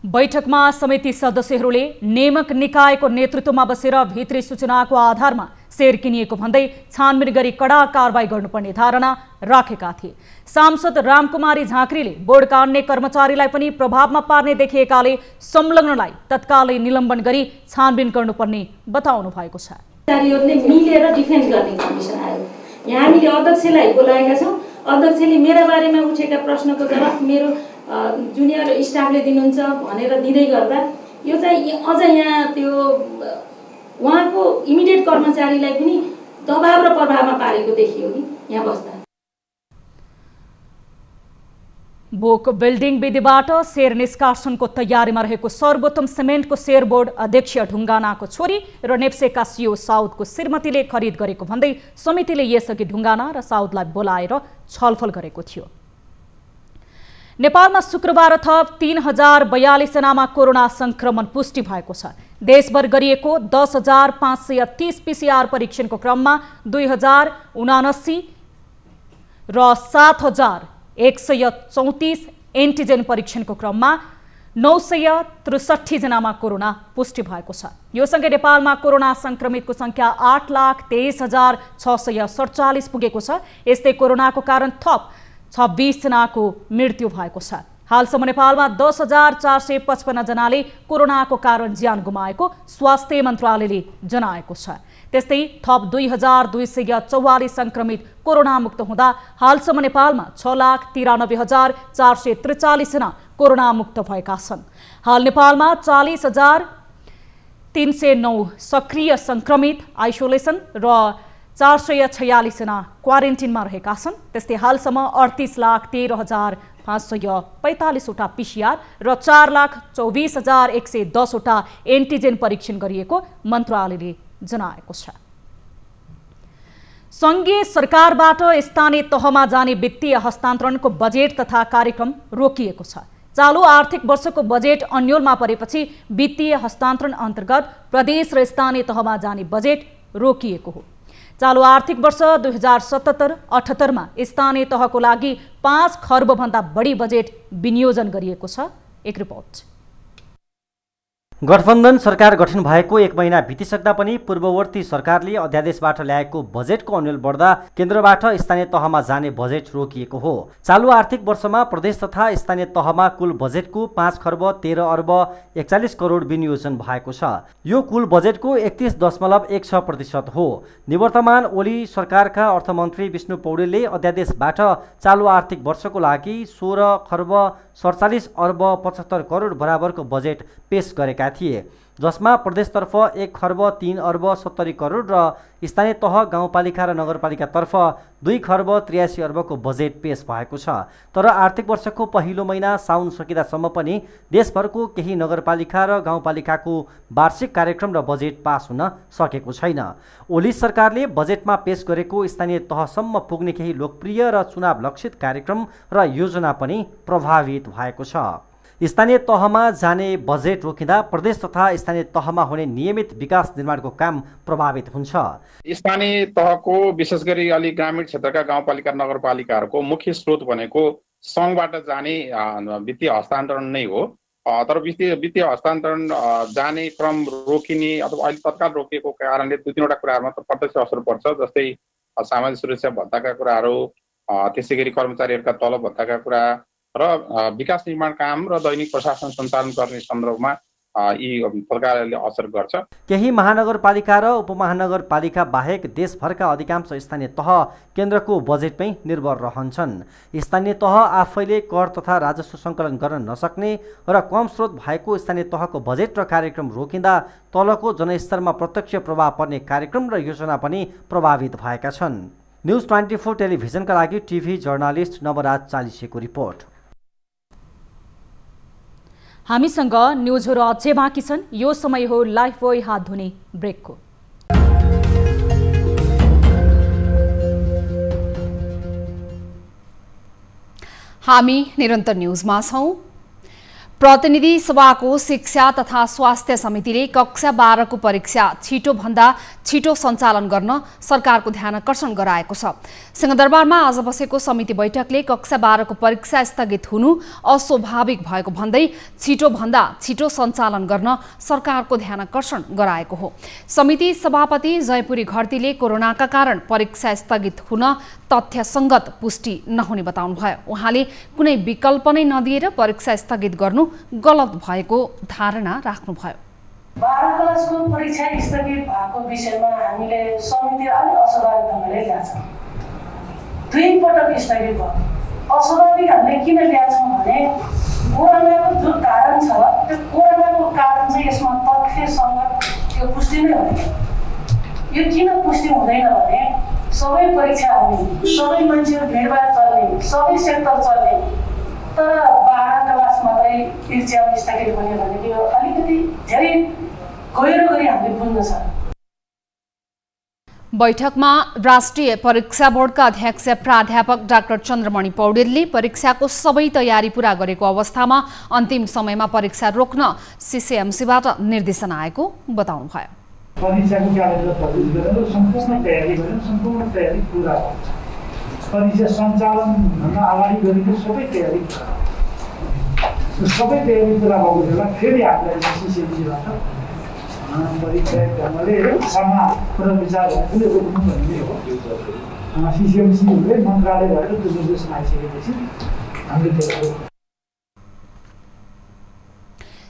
बैठकमा समिति सदस्यहरूले नियामक निकायको नेतृत्वमा बसेर भित्री सूचनाको आधारमा शेयर किनिएको भन्दै छानबिन गरी कडा कारबाही गर्नुपर्ने धारणा राखेका थिए। सांसद रामकुमारी झाँक्रीले बोर्डका अन्य कर्मचारीलाई पनि प्रभावमा पार्ने देखिएकाले संलग्नलाई तत्कालै निलम्बन गरी छानबिन गर्नुपर्ने बताउनु भएको छ। मिलेर डिफेन्स गर्ने कमिसन आयो। यहाँ हामीले अध्यक्षलाई बोलाएका छौँ। अध्यक्षले मेरा बारेमा उठेका प्रश्नको जवाफ मेरो जुनियर स्टाफले दिनुहुन्छ भनेर दिँदै गर्दा यो चाहिँ अझ यहाँ त्यो उहाँको इमिडिएट कर्मचारीलाई पनि दबाव र प्रभावमा पारेको देखियो कि यहाँ बस्दा। बोक बिल्डिङ विधिबाट शेयर निष्कासनको तयारीमा रहेको सर्वोत्तम सिमेन्टको शेयर बोर्ड अध्यक्ष ढुङ्गानाको छोरी र नेप्सेका सिइओ साउदको श्रीमतीले खरिद गरेको भन्दै समितिले यसअघि ढुङ्गाना र साउदलाई बोलाएर छलफल गरेको थियो। नेपालमा शुक्रबार थप 3042 जनामा कोरोना संक्रमण पुष्टि भएको छ। देशभर गरिएको 10,530 पीसीआर परीक्षणको क्रममा 2079 र 7,134 एन्टिजेन परीक्षणको क्रममा 963 जनामा कोरोना पुष्टि भएको छ। यो सँगै नेपालमा कोरोना संक्रमितको संख्या 8,23,647 पुगेको छ। यस्तै कोरोनाको कारण थप 26 जनाको मृत्यु भएको छ। हालसम्म नेपालमा 10,455 जनाले कोरोनाको कारण ज्यान गुमाएको स्वास्थ्य मन्त्रालयले जनाएको छ। त्यस्तै थप 2,244 संक्रमित कोरोना मुक्त हुँदा हालसम्म नेपालमा 6,93,443 जना कोरोना मुक्त भएका छन्। हाल नेपालमा 40,309 सक्रिय संक्रमित आइसोलेसन र 446 जना क्वारेन्टिनमा रहेका छन्। त्यस्तै हालसम्म 38,13,545 वटा पीसीआर र 4,24,110 वटा एन्टिजेन परीक्षण गरिएको मन्त्रालयले जनाएको छ। संघीय सरकारबाट स्थानीय तहमा जाने वित्तीय हस्तान्तरणको बजेट तथा कार्यक्रम रोकिएको छ। चालू आर्थिक वर्षको बजेट अन्योलमा परेपछि वित्तीय हस्तान्तरण अन्तर्गत प्रदेश र स्थानीय तहमा जाने बजेट रोकिएको हो। चालू आर्थिक वर्ष 2077-78 मा स्थानीय तहको लागि 5 खर्बभन्दा बढी बजेट विनियोजन गरिएको छ एक रिपोर्ट। गठबन्धन सरकार गठन भएको 1 महिना बितिसक्दा पनि पूर्ववर्ती सरकारले अध्यादेशबाट ल्याएको बजेटको अन्यल बढ्दा केन्द्रबाट स्थानीय तहमा जाने बजेट रोकिएको हो। चालु आर्थिक वर्षमा प्रदेश तथा स्थानीय तहमा कुल बजेटको 5 खर्ब 13 अर्ब 41 करोड विनियोजन भएको छ। यो कुल बजेटको 31.16% हो। निवर्तमान ओली सरकारका अर्थमन्त्री विष्णु पौडेलले अध्यादेशबाट चालु आर्थिक वर्षको लागि 16 खर्ब 47 अर्ब 75 करोड बराबरको बजेट पेश गरेका थिए, जसमा प्रदेशतर्फ 1 खर्ब 3 अर्ब 70 करोड र स्थानीय तह गाउँपालिका र नगरपालिकातर्फ 2 खर्ब 83 अर्बको बजेट पेश भएको छ। तर आर्थिक वर्षको पहिलो महिना साउन सकिँदासम्म पनि देशभरको केही नगरपालिका र गाउँपालिकाको वार्षिक कार्यक्रम र बजेट पास हुन सकेको छैन। ओली सरकारले बजेटमा पेश गरेको स्थानीय तहसम्म पुग्ने केही लोकप्रिय र चुनाव लक्षित कार्यक्रम र योजना पनि प्रभावित भएको छ। स्थानीय तहमा जाने बजेट रोकिँदा प्रदेश तथा स्थानीय तहमा हुने नियमित विकास निर्माणको काम प्रभावित हुन्छ। स्थानीय तहको विशेष गरी अलि ग्रामीण क्षेत्रका गाउँपालिका नगरपालिकाहरूको मुख्य स्रोत भनेको सङ्घबाट जाने वित्तीय हस्तान्तरण नै हो। तर वित्तीय हस्तान्तरण जाने क्रम रोकिने अथवा अहिले तत्काल रोकिएको कारणले 2-3 वटा कुराहरूमा त प्रत्यक्ष असर पर्छ, जस्तै सामाजिक सुरक्षा भत्ताका कुराहरू, त्यसै गरी कर्मचारीहरूका तलब भत्ताका कुरा र विकास निर्माण काम र दैनिक प्रशासन सञ्चालन गर्ने सन्दर्भमा यी प्रकारले असर गर्छ। केही महानगरपालिका र उपमहानगरपालिका बाहेक देशभरका अधिकांश स्थानीय तह केन्द्रको बजेटमै निर्भर रहन्छन्। स्थानीय तह आफैले कर तथा राजस्व सङ्कलन गर्न नसक्ने र कम स्रोत भएको स्थानीय तहको बजेट र कार्यक्रम रोकिँदा तलको जनस्तरमा प्रत्यक्ष प्रभाव पर्ने कार्यक्रम र योजना पनि प्रभावित भएका छन्। न्युज 24 टेलिभिजनका लागि टिभी जर्नलिस्ट नवराज चालिसेको रिपोर्ट। हामीसँग न्युजहरू अझै बाँकी छन्। यो समय हो लाइफबोय हात धुने ब्रेकको। हामी निरन्तर न्युजमा छौं। प्रतिनिधि सभाको शिक्षा तथा स्वास्थ्य समितिले कक्षा 12 को परीक्षा छिटोभन्दा छिटो सञ्चालन गर्न सरकारको ध्यानकर्षण गराएको छ। सिंहदरबारमा आज बसेको समिति बैठकले कक्षा 12 को परीक्षा स्थगित हुनु अस्वाभाविक भएको भन्दै छिटोभन्दा छिटो सञ्चालन गर्न सरकारको ध्यानकर्षण गराएको हो। समिति सभापति जयपुरी घरतीले कोरोनाका कारण परीक्षा स्थगित हुन तथ्यसङ्गत पुष्टि नहुने बताउनुभयो। उहाँले कुनै विकल्प नै नदिएर परीक्षा स्थगित गर्नु गलत भएको धारणा राख्नुभयो। 12 क्लासको परीक्षा स्थगित भएको विषयमा हामीले समिति अलि अस्वाभाविक ढङ्गले ल्याछौँ। 2 पटक स्थगित भयो। अस्वाभाविक हामीले किन ल्याछौँ भने कोरोनाको जो कारण छ त्यो कोरोनाको कारण चाहिँ यसमा तथ्यसङ्गत त्यो पुष्टि नै हुँदैन। यो किन पुष्टि हुँदैन भने सबै परीक्षा हुने, सबै मान्छेहरू भिडभाड चल्ने, सबै सेक्टर चल्ने, तर 12 क्लास मात्रै परीक्षा स्थगित हुने भनेको यो अलिकति धेरै गहिरो गरी हामीले बुझ्न छ। बैठकमा राष्ट्रिय परीक्षा बोर्डका अध्यक्ष प्राध्यापक डाक्टर चन्द्रमणि पौडेलले परीक्षाको सबै तयारी पूरा गरेको अवस्थामा अन्तिम समयमा परीक्षा रोक्न सीसीएमसीबाट निर्देशन आएको बताउनुभयो। परीक्षाको क्यालेन्डर पब्लिस गरेर सम्पूर्ण तयारी गरेर सम्पूर्ण तयारी पुरा हुन्छ। परीक्षा सञ्चालनभन्दा अगाडि गरेको सबै तयारी पुरा हुन्छ। सबै तयारी पुरा भएको बेला फेरि हामीलाई सिसिएमसीबाट परीक्षा ढङ्गले समा पुनर्विचार पनि रोक्नु भन्ने हो। सिसिएमसीले मन्त्रालयबाट त्यो निर्देशन आइसकेपछि हामीले त्यो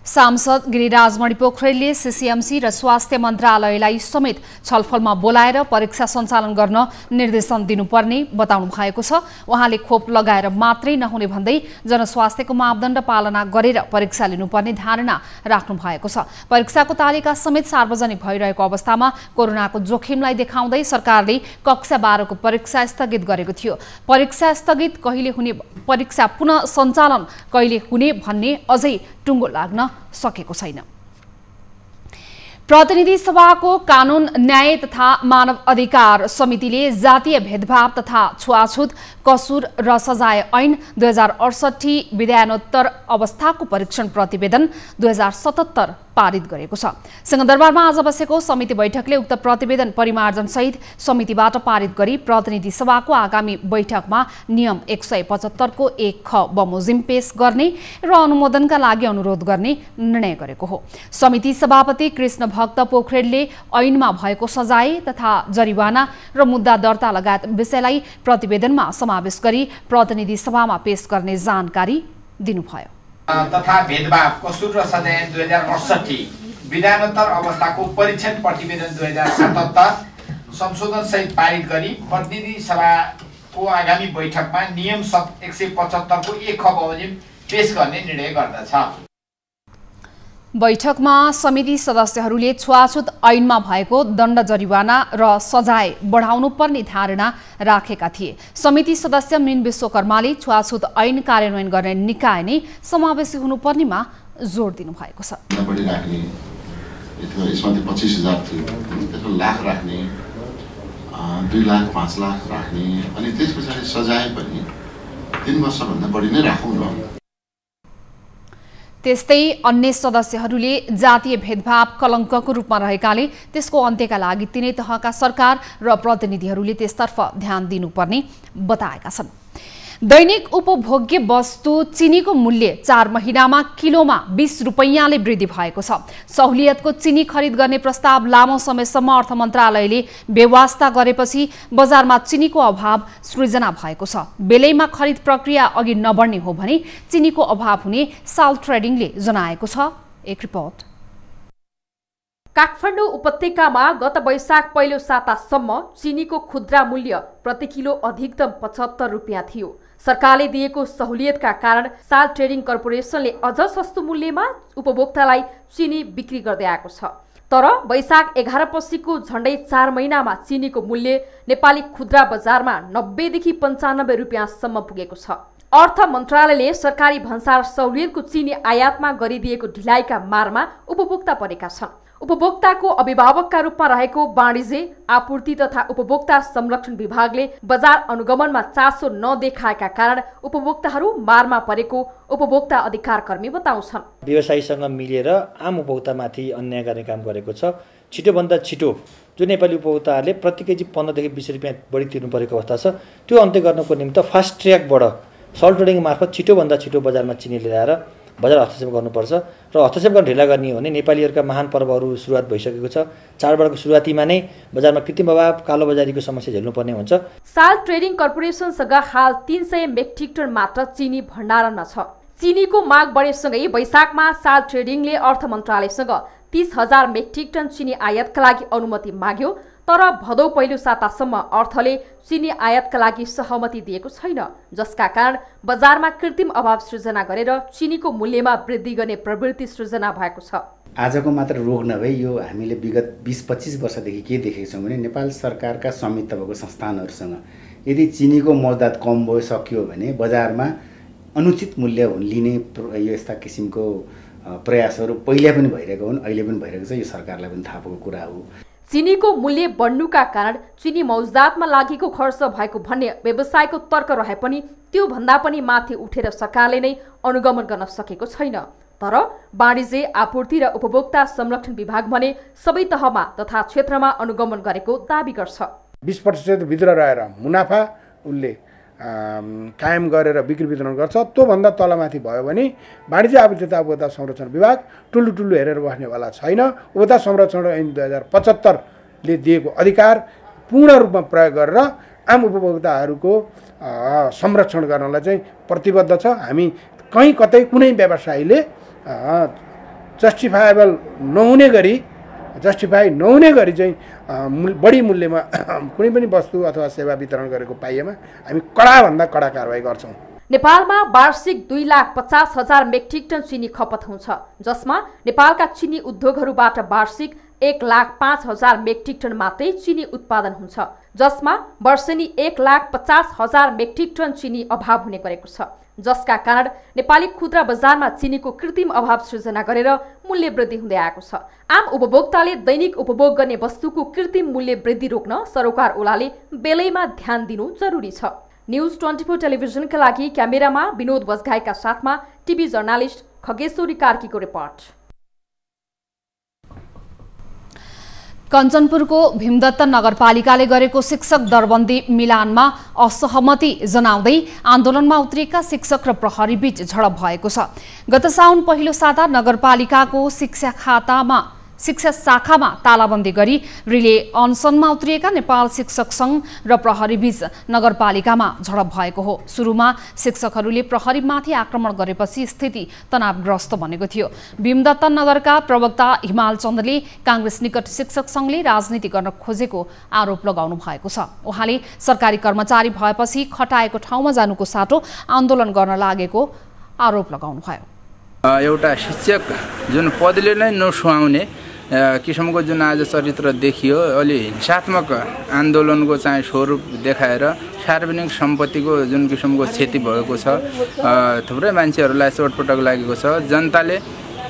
सांसद गिरिराजमणि पोखरेलले सीसीएमसी र स्वास्थ्य मन्त्रालयलाई समेत छलफलमा बोलाएर परीक्षा सञ्चालन गर्न निर्देशन दिनुपर्ने बताउनु भएको छ। उहाँले खोप लगाएर मात्रै नहुने भन्दै जनस्वास्थ्यको मापदण्ड पालना गरेर परीक्षा लिनुपर्ने धारणा राख्नु भएको छ। परीक्षाको तालिका समेत सार्वजनिक भइरहेको अवस्थामा कोरोनाको जोखिमलाई देखाउँदै सरकारले कक्षा 12 को परीक्षा स्थगित गरेको थियो। परीक्षा स्थगित कहिले हुने, परीक्षा पुनः सञ्चालन कहिले हुने भन्ने अझै टुङ्गो लाग्न सकेको छैन। प्रतिनिधि सभाको कानून न्याय तथा मानव अधिकार समितिले जातीय भेदभाव तथा छुवाछुत कसुर र सजाय ऐन 2068 विधानोत्तर अवस्थाको परीक्षण प्रतिवेदन 2077 पारित गरेको छ। सिंहदरबारमा आज बसेको समिति बैठकले उक्त प्रतिवेदन परिमार्जनसहित समितिबाट पारित गरी प्रतिनिधि सभाको आगामी बैठकमा नियम 175 को 1 ख बमोजिम पेश गर्ने र अनुमोदनका लागि अनुरोध गर्ने निर्णय गरेको हो। समिति सभापति कृष्ण भक्त पोखरेलले ऐनमा भएको सजाय तथा जरिवाना र मुद्दा दर्ता लगायत विषयलाई प्रतिवेदनमा समावेश गरी प्रतिनिधि सभामा पेश गर्ने जानकारी दिनुभयो। तथा भेदभाव कसुर र सजाय 2068 विधानोत्तर अवस्थाको परीक्षण प्रतिवेदन 2077 संशोधन सहित पारित गरी प्रतिनिधि सभाको आगामी बैठकमा नियम 175 को 1 ख बमोजिम पेश गर्ने निर्णय गर्दछ। बैठकमा समिति सदस्यहरूले छुवाछुत ऐनमा भएको दण्ड जरिवाना र सजाय बढाउनु पर्ने धारणा राखेका थिए। समिति सदस्य मीन विश्वकर्माले छुवाछुत ऐन कार्यान्वयन गर्ने निकाय नै समावेशी हुनुपर्नेमा जोड दिनु भएको छ। यसमा 25,000 थियो, त्यसमा लाख राख्ने, 2 लाख 5 लाख राख्ने, अनि त्यस पछाडि सजाय पनि 3 वर्षभन्दा बढी नै राखौँ न। त्यस्तै अन्य सदस्यहरूले जातीय भेदभाव कलङ्कको रूपमा रहेकाले त्यसको अन्त्यका लागि तिनै तहका सरकार र प्रतिनिधिहरूले त्यसतर्फ ध्यान दिनुपर्ने बताएका छन्। दैनिक उपभोग्य वस्तु चिनीको मूल्य 4 महिनामा किलोमा 20 रुपैयाँले वृद्धि भएको छ। सहुलियतको चिनी खरिद गर्ने प्रस्ताव लामो समयसम्म अर्थ मन्त्रालयले बेवास्ता गरेपछि बजारमा चिनीको अभाव सृजना भएको छ। बेलैमा खरिद प्रक्रिया अघि नबढ्ने हो भने चिनीको अभाव हुने साल्ट ट्रेडिङले जनाएको छ। एक रिपोर्ट। काठमाडौँ उपत्यकामा गत वैशाख पहिलो सातासम्म चिनीको खुद्रा मूल्य प्रति किलो अधिकतम 75 रुपियाँ थियो। सरकारले दिएको सहुलियतका कारण साल्ट ट्रेडिङ कर्पोरेसनले अझ सस्तो मूल्यमा उपभोक्तालाई चिनी बिक्री गर्दै आएको छ। तर वैशाख 11 पछिको झण्डै 4 महिनामा चिनीको मूल्य नेपाली खुद्रा बजारमा 90 देखि 95 रुपियाँसम्म पुगेको छ। अर्थ मन्त्रालयले सरकारी भन्सार सहुलियतको चिनी आयातमा गरिदिएको ढिलाइका मारमा उपभोक्ता परेका छन्। उपभोक्ताको अभिभावकका रूपमा रहेको वाणिज्य आपूर्ति तथा उपभोक्ता संरक्षण विभागले बजार अनुगमनमा चासो नदेखाएका कारण उपभोक्ताहरू मारमा परेको उपभोक्ता अधिकार कर्मी बताउँछन्। व्यवसायीसँग मिलेर आम उपभोक्तामाथि अन्याय गर्ने काम गरेको छ। छिटोभन्दा छिटो जो नेपाली उपभोक्ताहरूले प्रति केजी 15 देखि 20 रुपियाँ बढी तिर्नु परेको अवस्था छ, त्यो अन्त्य गर्नको निमित्त फास्ट ट्र्याकबाट सल्ट ट्रेडिङ मार्फत छिटोभन्दा छिटो बजारमा चिनी ल्याएर बजार हस्तक्षेप गर्नुपर्छ र हस्तक्षेप गर्न ढिला गर्ने हो भने नेपालीहरूका महान पर्वहरू सुरुवात भइसकेको छ। चाडबाडको सुरुवातीमा नै बजारमा कृत्रिम अभाव कालोबजारीको समस्या झेल्नुपर्ने हुन्छ। साल्ट ट्रेडिङ कर्पोरेसनसँग हाल 300 मेट्रिक टन मात्र चिनी भण्डारणमा छ। चिनीको माग बढेसँगै वैशाखमा साल्ट ट्रेडिङले अर्थ मन्त्रालयसँग 30,000 मेट्रिक टन चिनी आयातका लागि अनुमति माग्यो। तर भदौ पहिलो सातासम्म अर्थले चिनी आयातका लागि सहमति दिएको छैन, जसका कारण बजारमा कृत्रिम अभाव सृजना गरेर चिनीको मूल्यमा वृद्धि गर्ने प्रवृत्ति सृजना भएको छ। आजको मात्र रोग नभई यो हामीले विगत 20-25 वर्षदेखि के देखेको छौँ भने नेपाल सरकारका स्वामित्वको संस्थानहरूसँग यदि चिनीको मौजदात कम भयो सकियो भने बजारमा अनुचित मूल्य लिने यो यस्ता किसिमको प्रयासहरू पहिला पनि भइरहेको हुन्, अहिले पनि भइरहेको छ। यो सरकारलाई पनि थाहा भएको कुरा हो। चिनीको मूल्य बढ्नुका कारण चिनी मौजदातमा लागेको खर्च भएको भन्ने व्यवसायको तर्क रहे पनि त्यो भन्दा पनि माथि उठेर सरकारले नै अनुगमन गर्न सकेको छैन। तर वाणिज्य आपूर्ति र उपभोक्ता संरक्षण विभाग भने सबै तहमा तथा क्षेत्रमा अनुगमन गरेको दाबी गर्छ। 20% भित्र रहेर मुनाफा उसले कायम गरेर बिक्री वितरण गर्छ। त्योभन्दा तलमाथि भयो भने वाणिज्य आपूर्ति तथा उपभोक्ता संरक्षण विभाग टुल्लु हेरेर बस्नेवाला छैन। उपभोक्ता संरक्षण ऐन 2075 ले दिएको अधिकार पूर्ण रूपमा प्रयोग गरेर आम उपभोक्ताहरूको संरक्षण गर्नलाई चाहिँ प्रतिबद्ध छ। हामी कहीँ कतै कुनै व्यवसायीले जस्टिफाई नहुने गरी चाहिँ बढी मूल्यमा कुनै पनि वस्तु अथवा सेवा वितरण गरेको पाइएमा हामी कडाभन्दा कडा कारबाही गर्छौँ। नेपालमा वार्षिक 2,50,000 मेट्रिक टन चिनी खपत हुन्छ, जसमा नेपालका चिनी उद्योगहरूबाट वार्षिक 1,05,000 मेट्रिक टन मात्रै चिनी उत्पादन हुन्छ, जसमा वर्षेनी 1,50,000 मेट्रिक टन चिनी अभाव हुने गरेको छ, जसका कारण नेपाली खुद्रा बजारमा चिनीको कृत्रिम अभाव सृजना गरेर मूल्य वृद्धि हुँदै आएको छ। आम उपभोक्ताले दैनिक उपभोग गर्ने वस्तुको कृत्रिम मूल्य वृद्धि रोक्न सरोकार ओलाले बेलैमा ध्यान दिनु जरुरी छ। न्यूज 24 टेलिभिजनका लागि क्यामेरामा विनोद बजगाईका साथमा टिभी जर्नालिस्ट खगेश्वरी कार्कीको रिपोर्ट। कञ्चनपुरको भीमदत्त नगरपालिकाले गरेको शिक्षक दरबन्दी मिलानमा असहमति जनाउँदै आन्दोलनमा उत्रिएका शिक्षक र प्रहरी बीच झडप भएको छ। गत साउन पहिलो साता नगरपालिकाको शिक्षा शाखामा तालाबन्दी गरी रिले अनसनमा उत्रिएका नेपाल शिक्षक संघ र प्रहरी बीच नगरपालिकामा झडप भएको हो। सुरुमा शिक्षकहरूले प्रहरीमाथि आक्रमण गरेपछि स्थिति तनावग्रस्त बनेको थियो। भीमदत्त नगरका प्रवक्ता हिमाल चन्दले कांग्रेस निकट शिक्षक संघले राजनीति गर्न खोजेको आरोप लगाउनु भएको छ। उहाँले सरकारी कर्मचारी भएपछि खटाएको ठाउँमा जानुको साटो आन्दोलन गर्न लागेको आरोप लगाउनुभयो। एउटा शिक्षक जुन पदले नै नसुहाउने किसिमको जुन आज चरित्र देखियो, अलि हिंसात्मक आन्दोलनको चाहिँ स्वरूप देखाएर सार्वजनिक सम्पत्तिको जुन किसिमको क्षति भएको छ, थुप्रै मान्छेहरूलाई चोटपटक लागेको छ। जनताले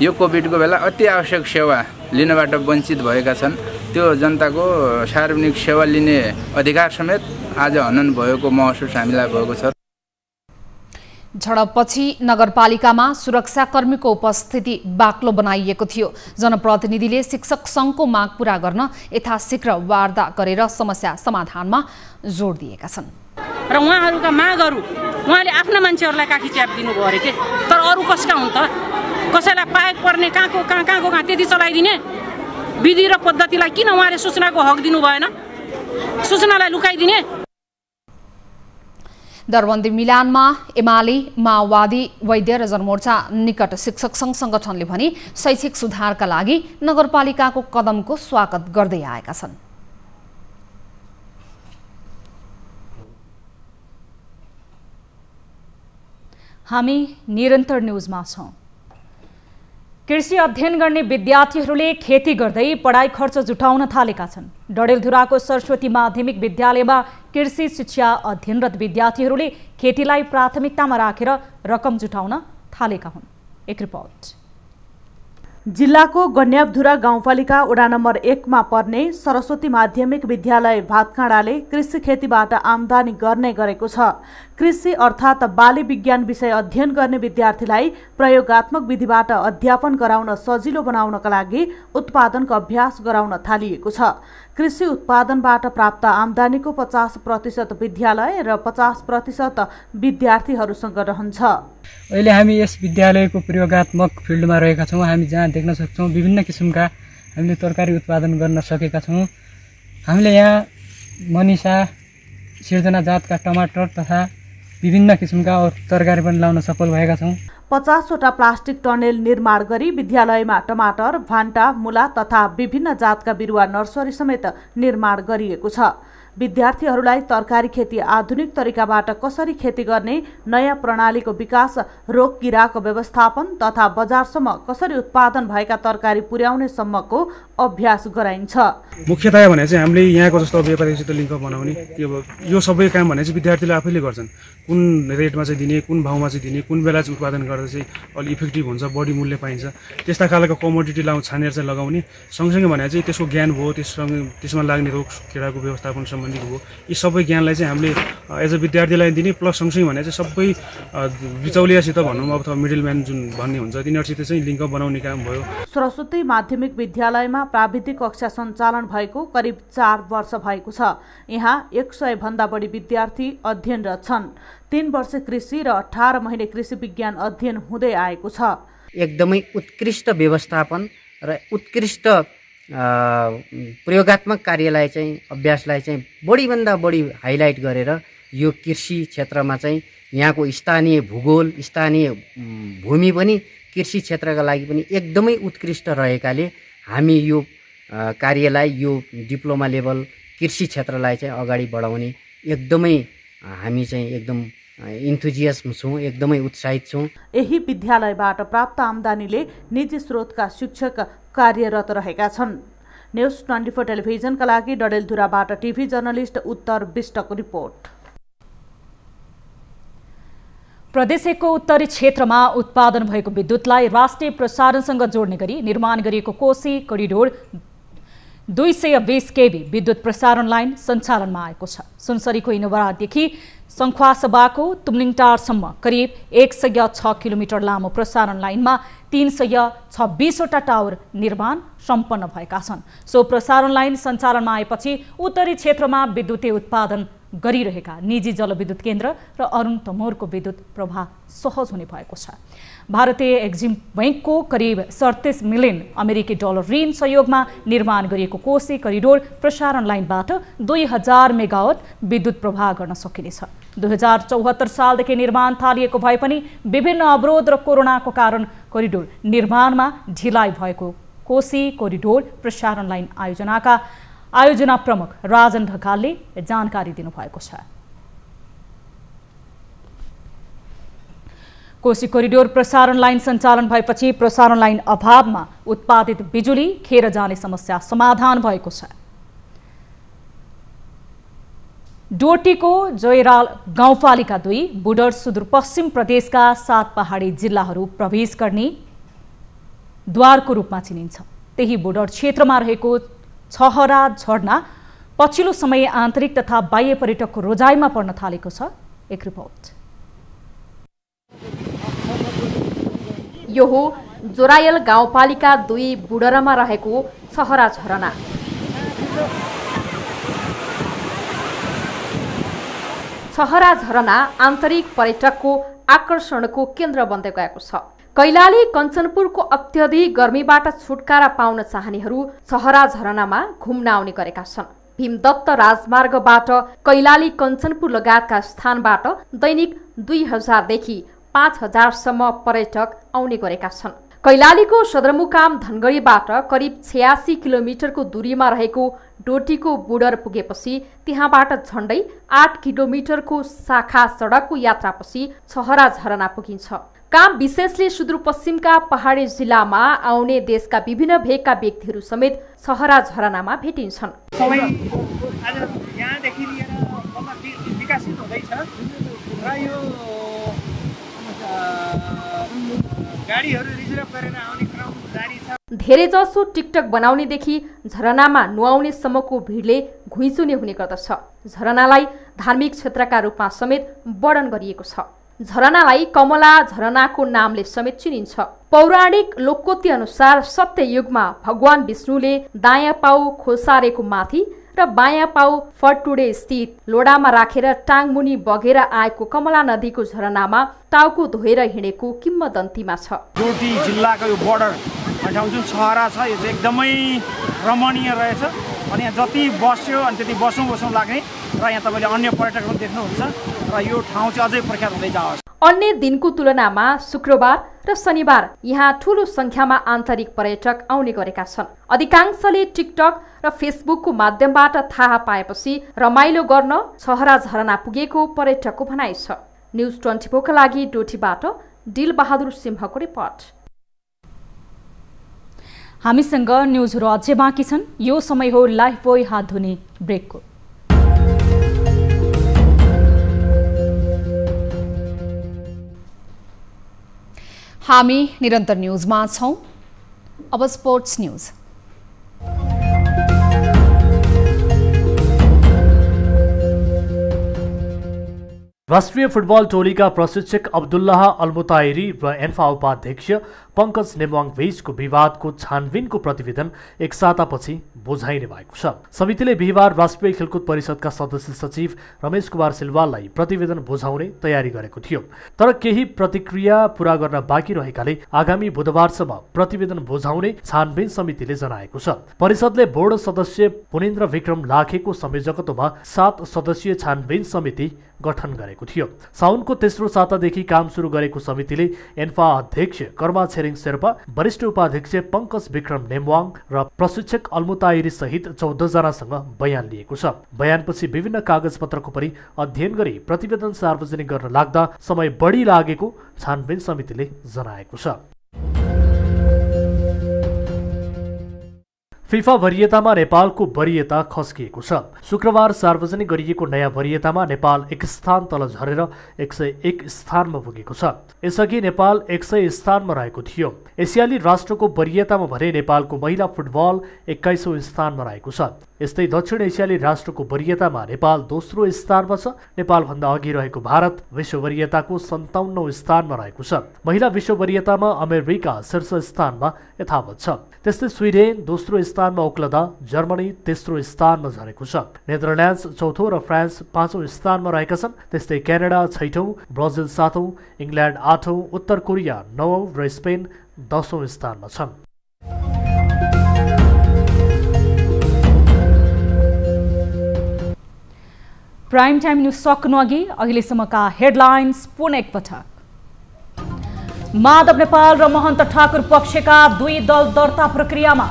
यो कोभिडको बेला अति आवश्यक सेवा लिनबाट वञ्चित भएका छन्। त्यो जनताको सार्वजनिक सेवा लिने अधिकार समेत आज हनन भएको महसुस हामीलाई भएको छ। झडपपछि नगरपालिकामा सुरक्षाकर्मीको उपस्थिति बाक्लो बनाइएको थियो। जनप्रतिनिधिले शिक्षक संघको माग पूरा गर्न यथाशीघ्र वार्ता गरेर समस्या समाधानमा जोड दिएका छन्। र उहाँहरूका मागहरू उहाँले आफ्ना मान्छेहरूलाई काखी च्याप दिनुभयो अरे के, तर अरू कसका हुन् त? कसैलाई पाएक पर्ने कहाँको त्यति चलाइदिने विधि र पद्धतिलाई किन उहाँले सूचनाको हक दिनु भएन? सूचनालाई लुकाइदिने। दरबन्दी मिलानमा एमाले, माओवादी, वैद्य र जनमोर्चा निकट शिक्षक संघ संगठनले भने शैक्षिक सुधारका लागि नगरपालिकाको कदमको स्वागत गर्दै आएका छन्। हामी निरन्तर न्यूजमा छौं। कृषि अध्ययन गर्ने विद्यार्थीहरूले खेती गर्दै पढाइ खर्च जुटाउन थालेका छन्। डडेलधुराको सरस्वती माध्यमिक विद्यालयमा कृषि शिक्षा अध्ययनरत विद्यार्थीहरूले खेतीलाई प्राथमिकतामा राखेर रकम जुटाउन थालेका हुन्। एक रिपोर्ट। जिल्लाको गन्याबधुरा गाउँपालिका वडा नम्बर 1 मा पर्ने सरस्वती माध्यमिक विद्यालय भातकाँडाले कृषि खेतीबाट आमदानी गर्ने गरेको छ। कृषि अर्थात् बाली विज्ञान विषय अध्ययन गर्ने विद्यार्थीलाई प्रयोगात्मक विधिबाट अध्यापन गराउन सजिलो बनाउनका लागि उत्पादनको अभ्यास गराउन थालिएको छ। कृषि उत्पादनबाट प्राप्त आमदानीको 50% विद्यालय र 50% विद्यार्थीहरूसँग रहन्छ। अहिले हामी यस विद्यालयको प्रयोगात्मक फिल्डमा रहेका छौँ। हामी जहाँ देख्न सक्छौँ विभिन्न किसिमका हामीले तरकारी उत्पादन गर्न सकेका छौँ। हामीले यहाँ मनिषा, सिर्जना जातका टमाटर तथा विभिन्न किसिमका तरकारी पनि लाउन सफल भएका छौँ। 50 वटा प्लास्टिक टनेल निर्माण गरी विद्यालयमा टमाटर, भान्टा, मुला तथा विभिन्न जातका बिरुवा नर्सरी समेत निर्माण गरिएको छ। विद्यार्थीहरूलाई तरकारी खेती आधुनिक तरिकाबाट कसरी खेती गर्ने, नयाँ प्रणालीको विकास, रोग किराको व्यवस्थापन तथा बजारसम्म कसरी उत्पादन भएका तरकारी पुर्याउने सम्मको अभ्यास गराइन्छ। मुख्यतया भने चाहिँ हामीले यहाँको जस्तो व्यापारीसित लिङ्क बनाउने, यो सबै काम भने चाहिँ विद्यार्थीले आफैले गर्छन्। कुन रेटमा चाहिँ दिने, कुन भाउमा चाहिँ दिने, कुन बेला चाहिँ उत्पादन गर्दा चाहिँ अलि इफेक्टिभ हुन्छ, बढी मूल्य पाइन्छ, त्यस्ता खालको कमोडिटी छानेर चाहिँ लगाउने। सँगसँगै भने चाहिँ त्यसको ज्ञान भयो, त्यसमा लाग्ने रोग किराको व्यवस्थापन सम्बन्धी भयो। यी सबै ज्ञानलाई चाहिँ हामीले एज अ विद्यार्थीलाई दिने, प्लस सँगसँगै भने चाहिँ सबै बिचौलियासित भनौँ अथवा मिडलम्यान जुन भन्ने हुन्छ तिनीहरूसित चाहिँ लिङ्क बनाउने काम भयो। सरस्वती माध्यमिक विद्यालयमा प्राविधिक कक्षा सञ्चालन भएको करिब 4 वर्ष भएको छ। यहाँ 100 भन्दा बढी विद्यार्थी अध्ययनरत छन्। 3 वर्ष कृषि र 18 महिने कृषि विज्ञान अध्ययन हुँदै आएको छ। एकदमै उत्कृष्ट व्यवस्थापन र उत्कृष्ट प्रयोगात्मक कार्यलाई चाहिँ अभ्यासलाई चाहिँ बढीभन्दा बढी हाइलाइट गरेर यो कृषि क्षेत्रमा चाहिँ यहाँको स्थानीय भूगोल, स्थानीय भूमि पनि कृषि क्षेत्रका लागि पनि एकदमै उत्कृष्ट रहेकाले हामी यो कार्यलाई, यो डिप्लोमा लेभल कृषि क्षेत्रलाई चाहिँ अगाडि बढाउने एकदमै हामी चाहिँ एकदम इन्थुजियास्म छौँ, एकदमै उत्साहित छौँ। यही विद्यालयबाट प्राप्त आमदानीले निजी स्रोतका शिक्षक कार्यरत रहेका छन्। न्युज 24 टेलिभिजनका लागि डडेलधुराबाट टिभी जर्नलिस्ट उत्तर विष्टको रिपोर्ट। प्रदेश 1 को उत्तरी क्षेत्रमा उत्पादन भएको विद्युतलाई राष्ट्रिय प्रसारणसँग जोड्ने गरी निर्माण गरिएको कोशी करिडोर 220 केभी विद्युत प्रसारण लाइन सञ्चालनमा आएको छ। सुनसरीको इनवरादेखि सङ्खुवासभाको तुमलिङटारसम्म करिब 106 किलोमिटर लामो प्रसारण लाइनमा 326वटा टावर निर्माण सम्पन्न भएका छन्। सो प्रसारण लाइन सञ्चालनमा आएपछि उत्तरी क्षेत्रमा विद्युतीय उत्पादन गरिरहेका निजी जलविद्युत केन्द्र र अरुण तमोरको विद्युत प्रवाह सहज हुने भएको छ। भारतीय एक्जिम बैंकको करिब 37 मिलियन अमेरिकी डलर ऋण सहयोगमा निर्माण गरिएको कोशी करिडोर प्रसारण लाइनबाट 2000 मेगावाट विद्युत प्रवाह गर्न सकिनेछ। 2074 सालदेखि निर्माण थालिएको भए पनि विभिन्न अवरोध र कोरोनाको कारण करिडोर निर्माणमा ढिलाइ भएको कोशी करिडोर प्रसारण लाइन आयोजना प्रमुख राजन ढकालले जानकारी दिनुभएको छ। कोशी करिडोर प्रसारण लाइन सञ्चालन भएपछि प्रसारण लाइन अभावमा उत्पादित बिजुली खेर जाने समस्या समाधान भएको छ। डोटीको जयराल गाउँपालिका 2 बुडर सुदूरपश्चिम प्रदेशका 7 पहाडी जिल्लाहरू प्रवेश गर्ने द्वारको रूपमा चिनिन्छ। त्यही बुडर क्षेत्रमा रहेको छहरा झरना पछिल्लो समय आन्तरिक तथा बाह्य पर्यटकको रोजाइमा पर्न थालेको छ। एक रिपोर्ट। यो हो जोरायल गाउँपालिका 2 बुडरमा रहेको छहरा झरना। छहरा झरना आन्तरिक पर्यटकको आकर्षणको केन्द्र बन्दै गएको छ। कैलाली कञ्चनपुरको अत्यधिक गर्मीबाट छुटकारा पाउन चाहनेहरू छहरा झरनामा घुम्न आउने गरेका छन्। भीमदत्त राजमार्गबाट कैलाली कञ्चनपुर लगायतका स्थानबाट दैनिक 2000 देखि 5000 सम्म पर्यटक आउने गरेका छन्। कैलालीको सदरमुकाम धनगढीबाट करिब 86 किलोमिटरको दूरीमा रहेको डोटीको बुडर पुगेपछि त्यहाँबाट झण्डै 8 किलोमिटरको शाखा सडकको यात्रापछि छहरा झरना पुगिन्छ। काम विशेषले सुदूरपश्चिमका पहाडी जिल्लामा आउने देशका विभिन्न भेगका व्यक्तिहरू समेत छहरा झरनामा भेटिन्छन्। यहाँदेखि लिएर विकसित हुँदैछ र यो गाडीहरू रिजर्भ गरेर आउने क्रम जारी छ। धेरैजसो टिकटक बनाउनेदेखि झरनामा नुहाउने सम्मको भिडले घुइँचुने हुने गर्दछ। झरनालाई धार्मिक क्षेत्रका रूपमा समेत वर्णन गरिएको छ। झरनालाई कमला झरनाको नामले समेत चिनिन्छ। पौराणिक लोककोक्ति अनुसार सत्ययुगमा भगवान विष्णुले दायाँ पाउ खोसारेको माथि र बायाँ पाउ फटुडे स्थित लोडामा राखेर टाङमुनि बगेर आएको कमला नदीको झरनामा टाउको धोएर हिँडेको किम्वदन्तीमा छ। डोटी जिल्लाको यो बोर्डर ठाउँ जुन छहरा छ यो चाहिँ एकदमै रमणीय रहेछ। अनि यहाँ जति बस्यो अनि त्यति बसौँ लाग्ने र यहाँ तपाईँले अन्य पर्यटकहरू पनि देख्नुहुन्छ र यो ठाउँ चाहिँ अझै प्रख्यात हुँदै जाओस्। अन्य दिनको तुलनामा शुक्रबार र शनिबार यहाँ ठूलो संख्यामा आन्तरिक पर्यटक आउने गरेका छन्। अधिकांशले टिकटक र फेसबुकको माध्यमबाट थाहा पाएपछि रमाइलो गर्न छहरा झरना पुगेको पर्यटकको भनाइ छ। न्युज 24 का लागि डोटीबाट दिल बहादुर सिंहको रिपोर्ट। हामीसँग न्युजहरू अझै बाँकी छन्। यो समय हो लाइफ बोय हात धुने ब्रेकको। हामी निरन्तर न्युजमा छौं। अब स्पोर्ट्स न्युज। राष्ट्रिय फुटबल टोलीका प्रशिक्षक अब्दुल्लाह अल्मुताइरी र एन्फा उपाध्यक्ष पंकज नेमवाङ बीचको विवादको छानबिनको प्रतिवेदन एक सातापछि बुझाइने भएको छ। समितिले बिहिबार राष्ट्रिय खेलकुद परिषदका सदस्य सचिव रमेश कुमार सिलवाललाई प्रतिवेदन बुझाउने तयारी गरेको थियो, तर केही प्रतिक्रिया पूरा गर्न बाँकी रहेकाले आगामी बुधबारसम्म प्रतिवेदन बुझाउने छानबिन समितिले जनाएको छ। परिषदले बोर्ड सदस्य पुनेन्द्र विक्रम लाखेको संयोजकत्वमा 7 सदस्यीय छानबिन समिति गठन गरेको थियो। साउनको तेस्रो सातादेखि काम सुरु गरेको समितिले एन्फा अध्यक्ष कर्मा छेरिङ शेर्पा, वरिष्ठ उपाध्यक्ष पंकज विक्रम नेमवाङ र प्रशिक्षक अल्मुताइरी सहित 14 जनासँग बयान लिएको छ। बयानपछि विभिन्न कागजपत्रको पनि अध्ययन गरी प्रतिवेदन सार्वजनिक गर्न लाग्दा समय बढी लागेको छानबिन समितिले जनाएको छ। फिफा वरियतामा नेपालको वरियता खस्किएको छ। शुक्रबार सार्वजनिक गरिएको नयाँ वरियतामा नेपाल 1 स्थान तल झरेर 101 स्थानमा पुगेको छ। यसअघि नेपाल 100 स्थानमा रहेको थियो। एसियाली राष्ट्रको वरियतामा भने नेपालको महिला फुटबल 21औं स्थानमा रहेको छ। यस्तै दक्षिण एसियाली राष्ट्रको वरीयतामा नेपाल दोस्रो स्थानमा छ। नेपालभन्दा अघि रहेको भारत विश्व वरीयताको 57औं स्थानमा रहेको छ। महिला विश्व वरीयतामा अमेरिका शीर्ष स्थानमा यथावत छ। त्यस्तै स्विडेन दोस्रो स्थानमा उक्लदा जर्मनी तेस्रो स्थानमा झरेको छ। नेदरल्यान्ड्स चौथो र फ्रान्स 5औं स्थानमा रहेका छन्। त्यस्तै क्यानाडा 6औं, ब्राजिल 7औं, इङ्ल्यान्ड 8औं, उत्तर कोरिया 9औं र स्पेन 10औं स्थानमा छन्। प्राइम टाइम न्यूज सक्नु अघि अहिलेसम्मका हेडलाइन्स पुनः एकपटक। माधव नेपाल र महन्त ठाकुर पक्षका 2 दल दर्ता प्रक्रियामा।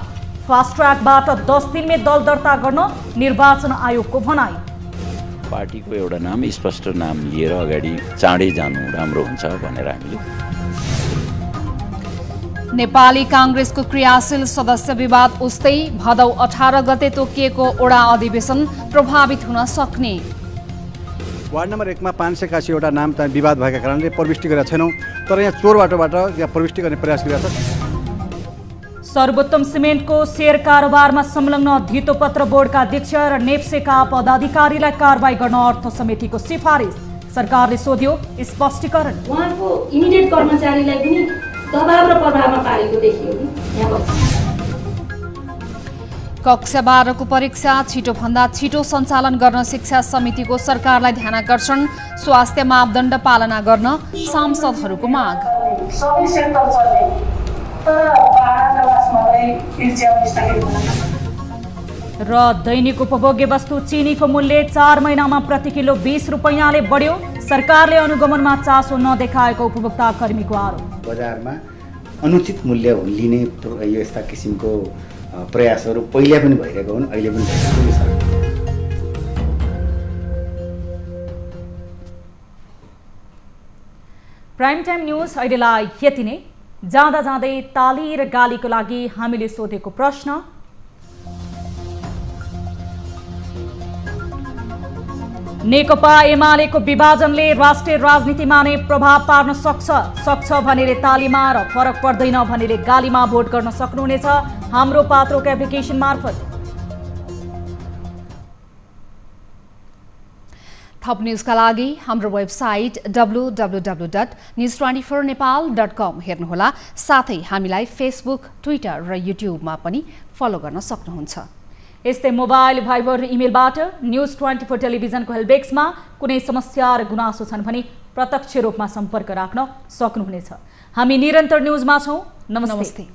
फास्ट ट्र्याकबाट 10 दिनमै दल दर्ता गर्न निर्वाचन आयोगको भनाई। पार्टीको एउटा नाम स्पष्ट नाम लिएर अगाडि चाँडै जानु राम्रो हुन्छ भनेर हामीले। नेपाली कांग्रेसको क्रियाशील सदस्य विवाद उस्तै भदौ 18 गते तोकिएको ओडा अधिवेशन प्रभावित हुन सक्ने। वार्ड नम्बर 1 मा 581 नाम चाहिँ विवाद भएका कारणले प्रविष्टि गरेका छैनौं, तर यहाँ चोर बाटोबाट यहाँ प्रविष्टि गर्ने प्रयास गरिरहेको छ। सर्वोत्तम सिमेन्टको शेयर कारोबारमा संलग्न धितोपत्र बोर्डका अध्यक्ष र नेप्सेका पदाधिकारीलाई कारबाही गर्न अर्थ समितिको सिफारिस। सरकारले सोध्यो स्पष्टीकरण। उहाँको इमिडिएट कर्मचारीलाई पनि दबाव र प्रभावमा पारेको देखियो नि यहाँ। कक्षा 12 को परीक्षा छिटोभन्दा छिटो सञ्चालन गर्न शिक्षा समितिको सरकारलाई ध्यानकर्षण। स्वास्थ्य मापदण्ड पालना गर्न सांसदहरूको माग। सबै सेक्टर चल्ने तर भाडा जवासमात्रै र दैनिक उपभोग्य वस्तु चिनीको मूल्य 4 महिनामा प्रति किलो 20 रुपैयाँले बढ्यो। सरकारले अनुगमनमा चासो नदेखाएको उपभोक्ता कर्मीको आरोप। बजारमा अनुचित मूल्य लिने यो यस्ता किसिमको प्रयासहरू पहिला पनि भइरहेको हुन्, अहिले पनि भइरहेको छ। प्राइम टाइम न्यूज अहिलेलाई यति नै। जाँदा जाँदै ताली र गालीको लागि हामीले सोधेको प्रश्न। नेकपा एमालेको विभाजनले राष्ट्रिय राजनीतिमा नै प्रभाव पार्न सक्छ भनेर तालीमा र फरक पर्दैन भनेर गालीमा भोट गर्न सक्नुहुनेछ हाम्रो पात्रोको एप्लिकेसन मार्फत। थप न्यूजका लागि हाम्रो वेबसाइट www.news24nepal.com हेर्नुहोला। साथै हामीलाई फेसबुक, ट्विटर र युट्युबमा पनि फलो गर्न सक्नुहुन्छ। यस्तै मोबाइल, भाइबर र इमेलबाट न्यूज24 टेलिभिजनको हेल्पडेस्कमा कुनै समस्या र गुनासो छन् भने प्रत्यक्ष रूपमा सम्पर्क राख्न सक्नुहुनेछ। हामी निरन्तर न्यूजमा छौं। नमस्ते।